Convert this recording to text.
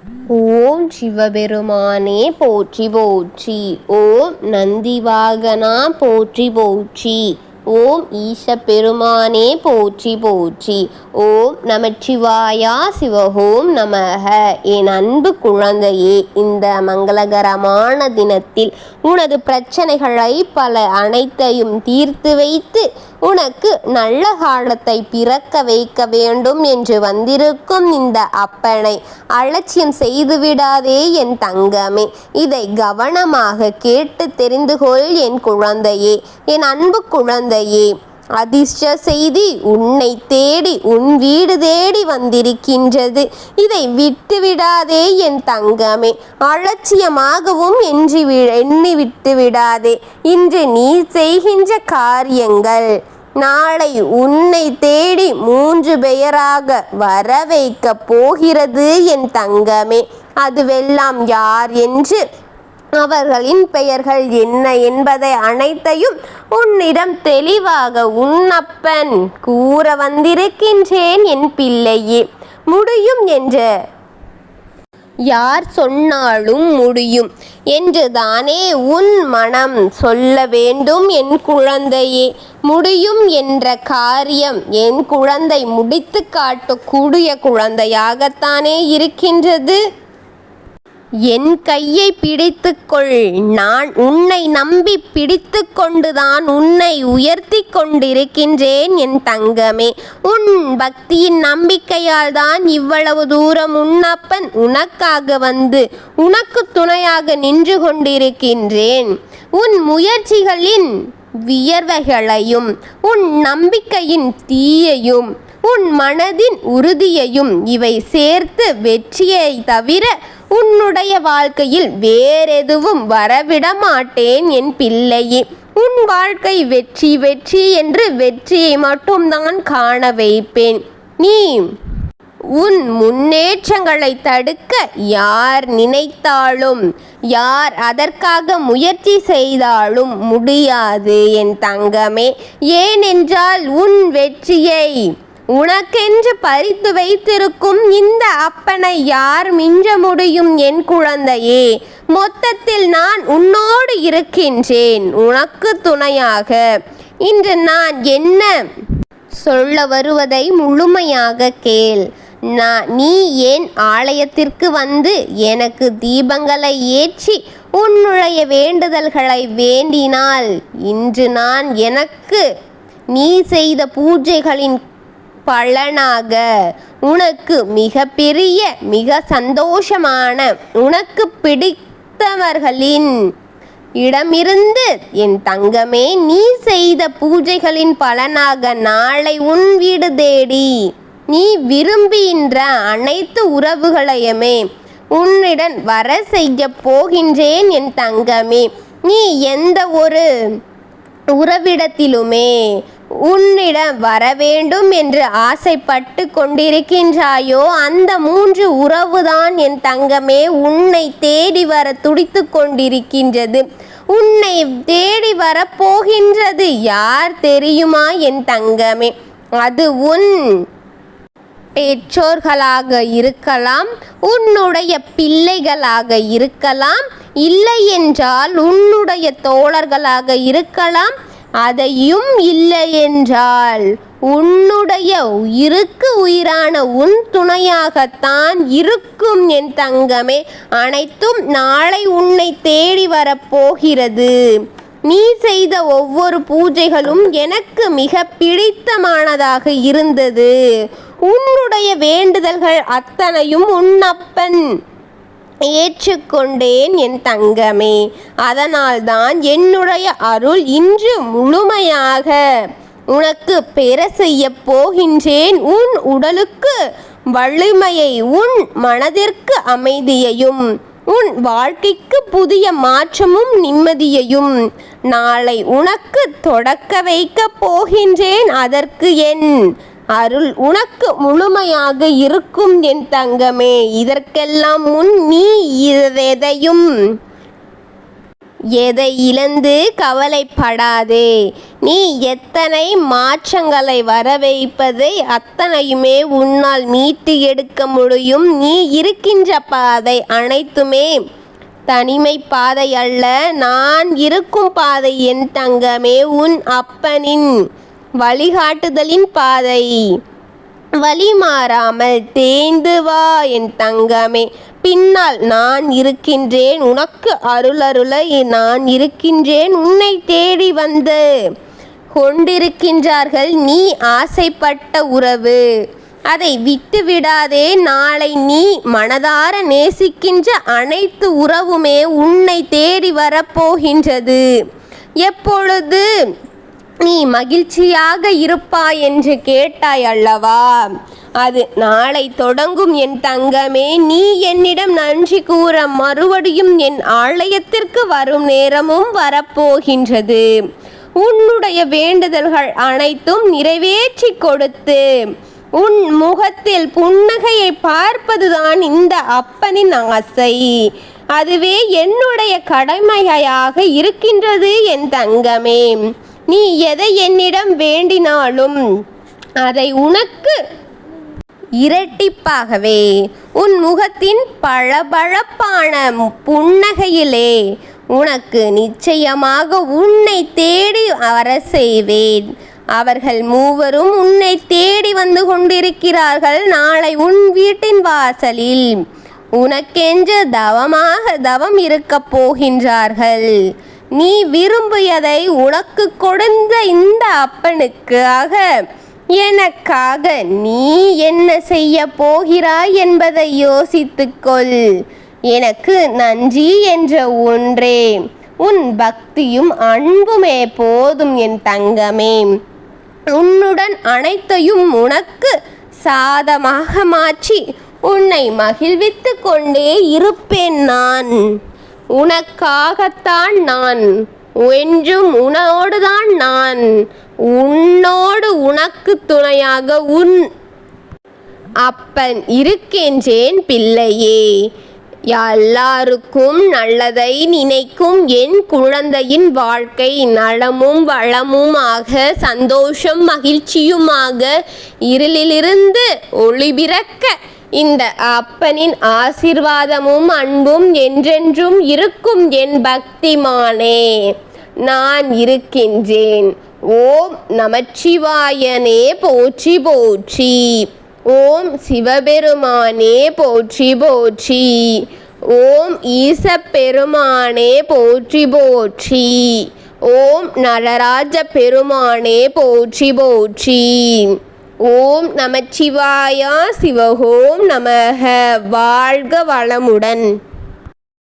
ஓம் சிவபெருமானே போற்றி போற்றி. ஓம் நந்திவாகனா போற்றி போற்றி. ஓம் ஈச பெருமானே போற்றி போற்றி. ஓம் நமச்சிவாயா சிவஹோம் நமக. என் அன்பு குழந்தையே, இந்த மங்களகரமான தினத்தில் உனது பிரச்சனைகளை பல அனைத்தையும் தீர்த்து வைத்து உனக்கு நல்ல காலத்தை பிறக்க வைக்க வேண்டும் என்று வந்திருக்கும் இந்த அப்பனை அலட்சியம் செய்துவிடாதே என் தங்கமே. இதை கவனமாக கேட்டு தெரிந்து கொள் என் குழந்தையே, என் அன்பு குழந்தையே. அதிர்ஷ்ட செய்தி உன்னை தேடி உன் வீடு தேடி வந்திருக்கின்றது. இதை விட்டுவிடாதே என் தங்கமே. அலட்சியமாகவும் எண்ணி விட்டுவிடாதே. இன்று நீ செய்கின்ற காரியங்கள் நாளை உன்னை தேடி 3 பெயராக வர வைக்க போகிறது என் தங்கமே. அதுவெல்லாம் யார் என்று, அவர்களின் பெயர்கள் என்ன என்பதை அனைத்தையும் உன்னிடம் தெளிவாக உன்னப்பன் கூற வந்திருக்கின்றேன் என் பிள்ளையே. முடியும் என்ற யார் சொன்னாலும் முடியும் என்று தானே உன் மனம் சொல்ல வேண்டும் என் குழந்தையே. முடியும் என்ற காரியம் என் குழந்தை முடித்து காட்டக்கூடிய குழந்தையாகத்தானே இருக்கின்றது. என் கையை பிடித்துக்கொள். நான் உன்னை நம்பி பிடித்து கொண்டுதான் உன்னை உயர்த்தி கொண்டிருக்கின்றேன் என் தங்கமே. உன் பக்தியின் நம்பிக்கையால் தான் இவ்வளவு தூரம் உன்னப்பன் உனக்காக வந்து உனக்கு துணையாக நின்று கொண்டிருக்கின்றேன். உன் முயற்சிகளின் வியர்வைகளையும் உன் நம்பிக்கையின் தீயையும் உன் மனதின் உறுதியையும் இவை சேர்த்து வெற்றியை தவிர உன்னுடைய வாழ்க்கையில் வேறெதுவும் வரவிட மாட்டேன் என் பிள்ளையே. உன் வாழ்க்கை வெற்றி வெற்றி என்று வெற்றியை மட்டும்தான் காண வைப்பேன். நீ உன் முன்னேற்றங்களை தடுக்க யார் நினைத்தாலும் யார் அதற்காக முயற்சி செய்தாலும் முடியாது என் தங்கமே. ஏனென்றால் உன் வெற்றியை உனக்கென்று பறித்து வைத்திருக்கும் இந்த அப்பனை யார் மிஞ்ச முடியும் என் குழந்தையே. மொத்தத்தில் நான் உன்னோடு இருக்கின்றேன், உனக்கு துணையாக. இன்று நான் என்ன சொல்ல வருவதை முழுமையாக கேள். நீ ஏன் ஆலயத்திற்கு வந்து எனக்கு தீபங்களை ஏற்றி உன்னுடைய வேண்டுதல்களை வேண்டினால் இன்று நான் எனக்கு நீ செய்த பூஜைகளின் பலனாக உனக்கு மிக பெரிய மிக சந்தோஷமான உனக்கு பிடித்தவர்களின் இடமிருந்து என் தங்கமே நீ செய்த பூஜைகளின் பலனாக நாளை உன் வீடு தேடி நீ விரும்புகின்ற அனைத்து உறவுகளையுமே உன்னிடம் வர செய்ய போகின்றேன் என் தங்கமே. நீ எந்த ஒரு உறவிடத்திலுமே உன்னிடம் வர வேண்டும் என்று ஆசைப்பட்டு கொண்டிருக்கின்றாயோ அந்த 3 உறவுதான் என் தங்கமே உன்னை தேடி வர துடித்து கொண்டிருக்கின்றது. உன்னை தேடி வர போகின்றது யார் தெரியுமா என் தங்கமே? அது உன் பெற்றோர்களாக இருக்கலாம், உன்னுடைய பிள்ளைகளாக இருக்கலாம், இல்லை என்றால் உன்னுடைய தோழர்களாக இருக்கலாம், அதையும் இல்லை என்றால் உன்னுடைய உயிருக்கு உயிரான உன் துணையாகத்தான் இருக்கும் என் தங்கமே. அனைத்தும் நாளை உன்னை தேடி வரப்போகிறது. நீ செய்த ஒவ்வொரு பூஜைகளும் எனக்கு மிக பிடித்தமானதாக இருந்தது. உன்னுடைய வேண்டுதல்கள் அத்தனையும் உன்னப்பன் ஏற்றுக்கொண்டேன் என் தங்கமே. அதனால்தான் என்னுடைய அருள் இன்று முழுமையாக உனக்கு பெற செய்ய போகின்றேன். உன் உடலுக்கு வலிமையை, உன் மனதிற்கு அமைதியையும், உன் வாழ்க்கைக்கு புதிய மாற்றமும் நிம்மதியையும் நாளை உனக்கு தொடக்க வைக்க போகின்றேன். அதற்கு என் அருள் உனக்கு முழுமையாக இருக்கும் என் தங்கமே. இதற்கெல்லாம் முன் நீ எதையும் எதை இழந்து கவலைப்படாதே. நீ எத்தனை மாற்றங்களை வரவைப்பதை அத்தனையுமே உன்னால் மீட்டு எடுக்க முடியும். நீ இருக்கின்ற பாதை அனைத்துமே தனிமை பாதை அல்ல, நான் இருக்கும் பாதை என் தங்கமே. உன் அப்பனின் வழிகாட்டுதலின் பாதை. வழி மாறாமல் தேய்ந்து வா என் தங்கமே. பின்னால் நான் இருக்கின்றேன், உனக்கு அருளருள நான் இருக்கின்றேன். உன்னை தேடி வந்து கொண்டிருக்கின்றார்கள் நீ ஆசைப்பட்ட உறவு. அதை விட்டு விடாதே. நாளை நீ மனதார நேசிக்கின்ற அனைத்து உறவுமே உன்னை தேடி வரப்போகின்றது. எப்பொழுது நீ மகிழ்ச்சியாக இருப்பாய் என்று கேட்டாய் அல்லவா, அது நாளை தொடங்கும் என் தங்கமே. நீ என்னிடம் நன்றி கூற மறுபடியும் என் ஆலயத்திற்கு வரும் நேரமும் வரப்போகின்றது. உன்னுடைய வேண்டுதல்கள் அனைத்தும் நிறைவேற்றி கொடுத்து உன் முகத்தில் புன்னகையை பார்ப்பதுதான் இந்த அப்பனின் ஆசை. அதுவே என்னுடைய கடமையாக இருக்கின்றது என் தங்கமே. நீ எதை என்னிடம் வேண்டினாலும் அதை உனக்கு இரட்டிப்பாகவே உன் முகத்தின் பளபளப்பான புன்னகையிலே உனக்கு நிச்சயமாக உன்னை தேடி வர செய்வேன். அவர்கள் மூவரும் உன்னை தேடி வந்து கொண்டிருக்கிறார்கள். நாளை உன் வீட்டின் வாசலில் உனக்கென்று தவம் இருக்க போகின்றார்கள். நீ விரும்பியதை உனக்கு கொடுத்த இந்த அப்பனுக்காக எனக்காக நீ என்ன செய்ய போகிறாய் என்பதை யோசித்துக்கொள். எனக்கு நன்றி என்ற ஒன்றே உன் பக்தியும் அன்புமே போதும் என் தங்கமே. உன்னுடன் அனைத்தையும் உனக்கு சாதமாக மாற்றி உன்னை மகிழ்வித்து கொண்டே இருப்பேன் நான். உனக்காகத்தான் நான், என்றும் உன்னோடுதான் நான். உன்னோடு உனக்கு துணையாக உன் அப்பன் இருக்கின்றேன் பிள்ளையே. எல்லாருக்கும் நல்லதை நினைக்கும் என் குழந்தையின் வாழ்க்கை நலமும் வளமுமாக, சந்தோஷம் மகிழ்ச்சியுமாக, இருளிலிருந்து ஒளி பிறக்க இந்த அப்பனின் ஆசீர்வாதமும் அன்பும் என்றென்றும் இருக்கும் என் பக்திமானே. நான் இருக்கின்றேன். ஓம் நமச்சிவாயனே போற்றி போற்றி. ஓம் சிவபெருமானே போற்றி போற்றி. ஓம் ஈசப்பெருமானே போற்றி போற்றி. ஓம் நடராஜ பெருமானே போற்றி போற்றி. ஓம் நமச்சிவாயா சிவஹோம் நமக. வாழ்க வளமுடன்.